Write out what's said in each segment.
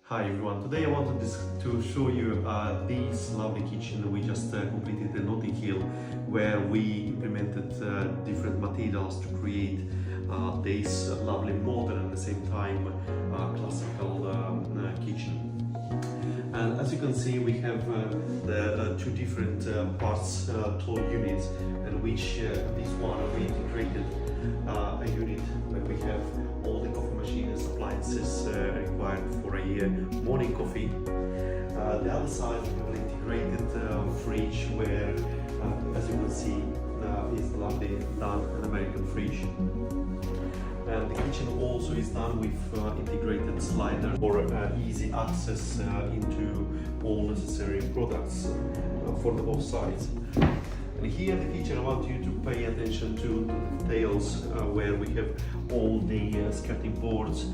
Hi everyone, today I wanted to show you this lovely kitchen. We just completed in Notting Hill, where we implemented different materials to create this lovely modern and at the same time classical kitchen. And as you can see, we have the two different parts, tall units, in which this one we integrated a unit where we have all the coffee machines, appliances required for a morning coffee. The other side we have an integrated fridge where, as you can see, is lovely done an American fridge. And the kitchen also is done with integrated slider for easy access into all necessary products for the both sides. And here in the kitchen I want you to pay attention to the details where we have all the skirting boards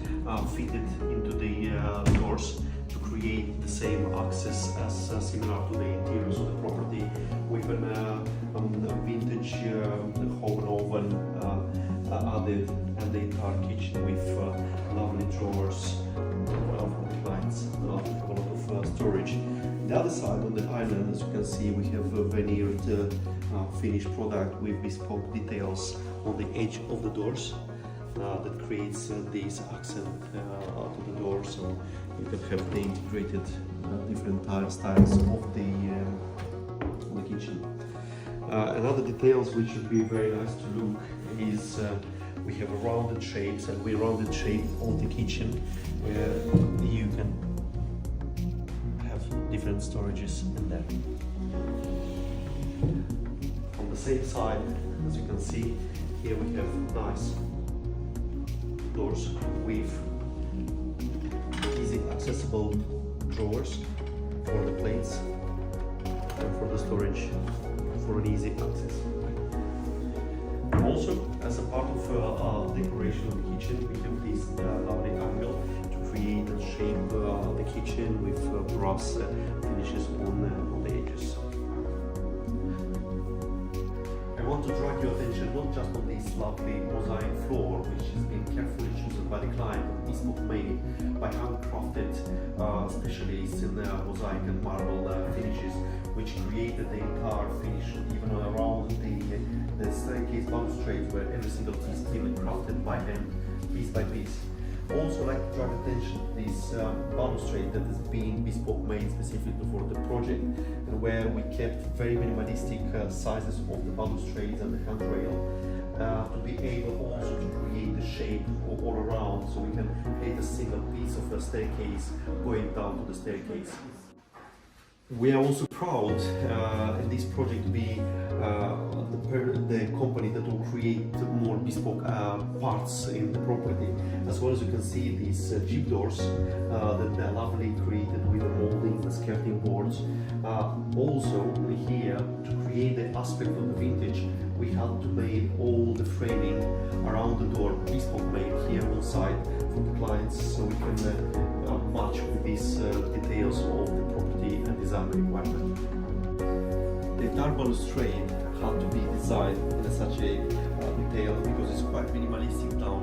fitted into the doors to create the same access as similar to the interiors of the property, with a vintage home oven added, and the entire kitchen with lovely drawers for the clients. Have a lot of storage. The other side on the island, as you can see, we have a veneered finished product with bespoke details on the edge of the doors that creates this accent to the door, so you can have the integrated different styles of the kitchen. Another details which would be very nice to look is we have a rounded shapes, and we rounded shape on the kitchen where you can have different storages in there. On the same side, as you can see, here we have nice doors with easy accessible drawers for the plates and for the storage for an easy access. Also, as a part of decoration of the kitchen, we have this lovely angle to create and shape the kitchen with brass finishes on the edges. I want to draw your attention not just on this lovely mosaic floor, which has been carefully chosen by the client and bespoke made by handcrafted specialists in mosaic and marble finishes, which created the entire finish even around the staircase balustrade, where every single piece has been crafted by hand, piece by piece. Also, like to draw attention to this balustrade that is being bespoke made specifically for the project, and where we kept very minimalistic sizes of the balustrades and the handrail to be able also to create the shape all around, so we can create a single piece of the staircase going down to the staircase. We are also proud in this project to be the company that will create more bespoke parts in the property. As well, as you can see, these jeep doors that they're lovely created with the molding, the skirting boards. Also here, to create the aspect of the vintage, we had to make all the framing around the door bespoke made here on site for the clients, so we can match with these details of the property and design requirement. The entire balustrade had to be designed in such a detail because it's quite minimalistic down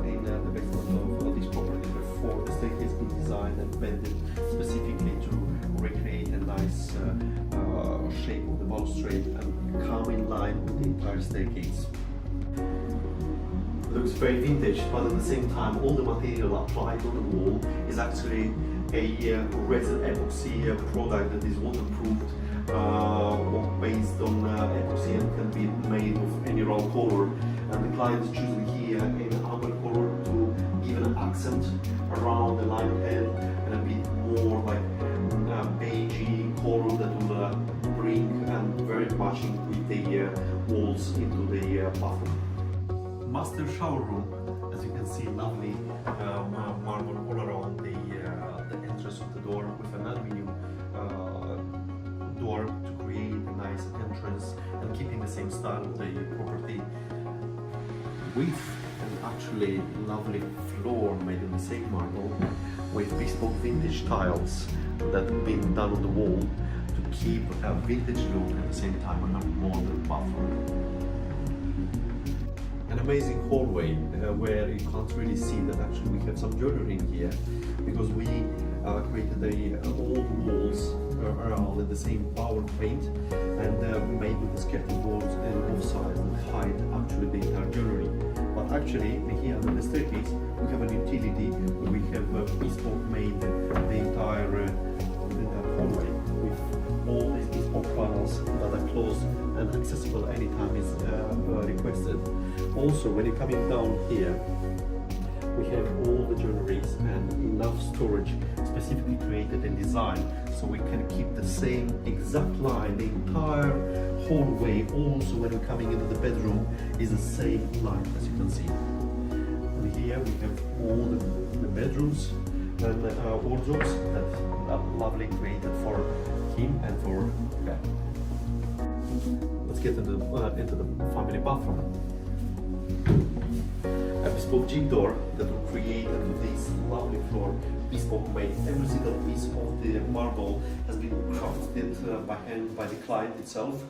in the basement of this property. Therefore, the staircase being designed and bended specifically to recreate a nice shape of the balustrade and come in line with the entire staircase. Looks very vintage, but at the same time all the material applied on the wall is actually a resin epoxy product that is waterproofed or based on epoxy and can be made of any round color, and the client is choosing here an amber color to give an accent around the lime head and a bit more like beigey color that will bring and very matching with the walls into the bathroom. Master shower room, as you can see, lovely marble all around the entrance of the door, with an aluminium door to create a nice entrance and keeping the same style of the property, with an actually lovely floor made in the same marble with bespoke vintage tiles that have been done on the wall to keep a vintage look at the same time and a modern bathroom. And amazing hallway where you can't really see that actually we have some joinery in here, because we created all the walls around in the same power paint and made with the skeleton boards and both sides that hide actually the entire joinery. But actually here under the staircase we have an utility where we have bespoke made the entire hallway with all these bespoke panels that are closed and accessible anytime is requested. Also, when you're coming down here, we have all the joineries and enough storage specifically created and designed so we can keep the same exact line. The entire hallway, also when we're coming into the bedroom, is the same line, as you can see. And here we have all the bedrooms and wardrobes that are lovely created for him and for her. Let's get into the family bathroom. A bespoke jig door that will create this lovely floor, bespoke made. Every single piece of the marble has been crafted by hand by the client itself,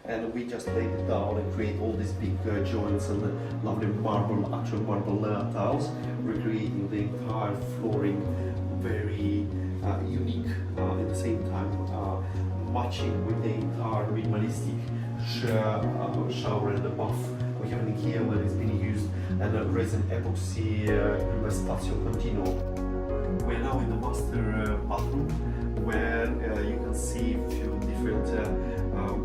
and we just laid it down and create all these big joints and the lovely marble, actual marble tiles, recreating the entire flooring, very unique at the same time, matching with the entire minimalistic shower and the bath we have in here where it's been used, and a resin epoxy spazio continuo. We're now in the master bathroom where you can see a few different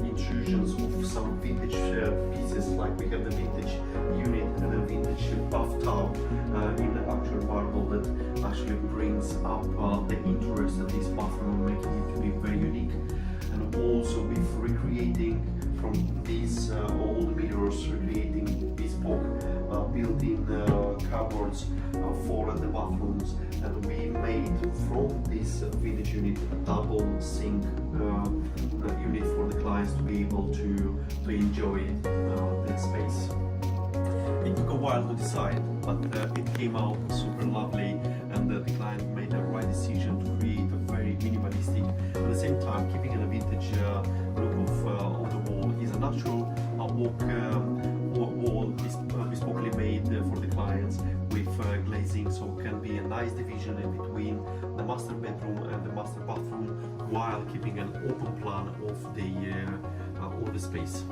intrusions of some vintage pieces, like we have the vintage unit and a vintage bathtub in the actual marble that actually brings up the interest of this bathroom, making it to be very unique. And also with recreating from these old mirrors, recreating bespoke built-in cupboards for the bathrooms, and we made from this vintage unit a double sink unit for the clients to be able to enjoy that space. It took a while to decide, but it came out super lovely, and the client made the right decision to create a very minimalistic, at the same time keeping a vintage look of the wall. Is a natural wall bespokely made for the clients with glazing, so it can be a nice division in between the master bedroom and the master bathroom while keeping an open plan of the space.